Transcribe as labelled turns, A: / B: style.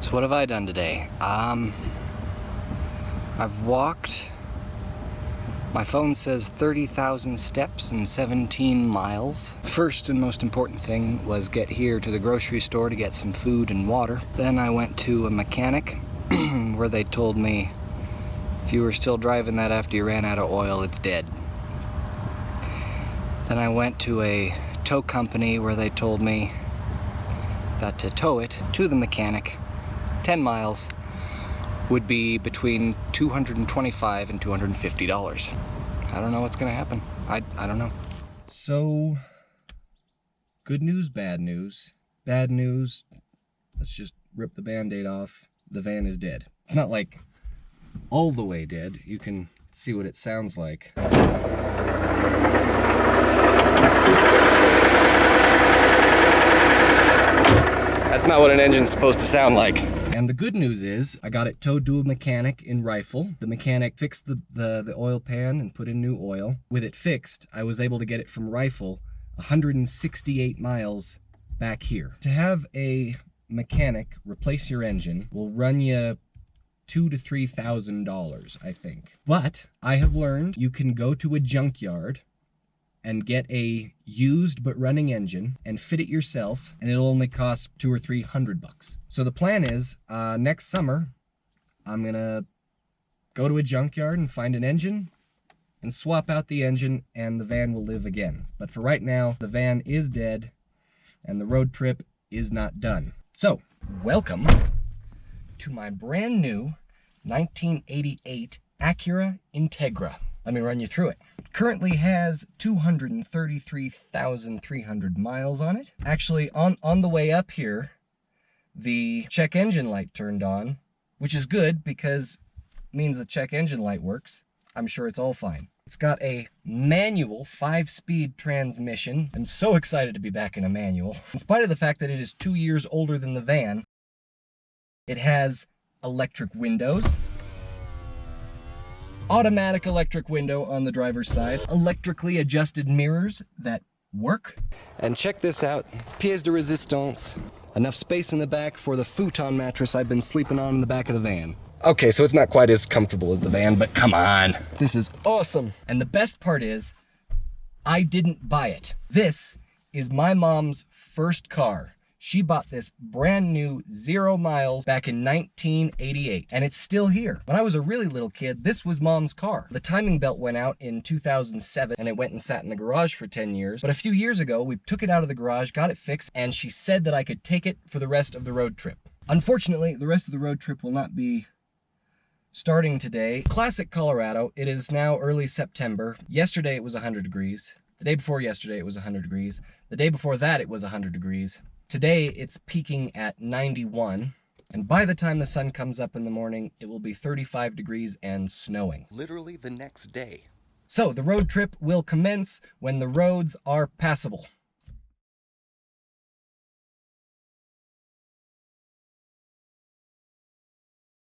A: So what have I done today? I've walked, my phone says 30,000 steps and 17 miles. First and most important thing was get here to the grocery store to get some food and water. Then I went to a mechanic where they told me if you were still driving that after you ran out of oil, it's dead. Then I went to a tow company where they told me that to tow it to the mechanic 10 miles would be between $225 and $250. I don't know what's gonna happen. I don't know. So, good news, bad news. Bad news, let's just rip the Band-Aid off. The van is dead. It's not like all the way dead. You can see what it sounds like. That's not what an engine's supposed to sound like. And the good news is, I got it towed to a mechanic in Rifle. The mechanic fixed the oil pan and put in new oil. With it fixed, I was able to get it from Rifle 168 miles back here. To have a mechanic replace your engine will run you $2,000 to $3,000, I think. But I have learned you can go to a junkyard and get a used but running engine and fit it yourself, and it'll only cost $200 or $300. So the plan is, next summer, I'm gonna go to a junkyard and find an engine and swap out the engine, and the van will live again. But for right now, the van is dead and the road trip is not done. So, welcome to my brand new 1988 Acura Integra. Let me run you through it. It currently has 233,300 miles on it. Actually, on the way up here, the check engine light turned on, which is good because it means the check engine light works. I'm sure it's all fine. It's got a manual 5-speed transmission. I'm so excited to be back in a manual. In spite of the fact that it is 2 years older than the van, it has electric windows, automatic electric window on the driver's side, electrically adjusted mirrors that work. And check this out, pièce de résistance. Enough space in the back for the futon mattress I've been sleeping on in the back of the van. Okay, so it's not quite as comfortable as the van, but come on. This is awesome. And the best part is, I didn't buy it. This is my mom's first car. She bought this brand new 0 miles back in 1988, and it's still here. When I was a really little kid, this was Mom's car. The timing belt went out in 2007, and it went and sat in the garage for 10 years. But a few years ago, we took it out of the garage, got it fixed, and she said that I could take it for the rest of the road trip. Unfortunately, the rest of the road trip will not be starting today. Classic Colorado, it is now early September. Yesterday it was 100 degrees. The day before yesterday it was 100 degrees. The day before that it was 100 degrees. Today it's peaking at 91, and by the time the sun comes up in the morning, it will be 35 degrees and snowing. Literally the next day. So the road trip will commence when the roads are passable.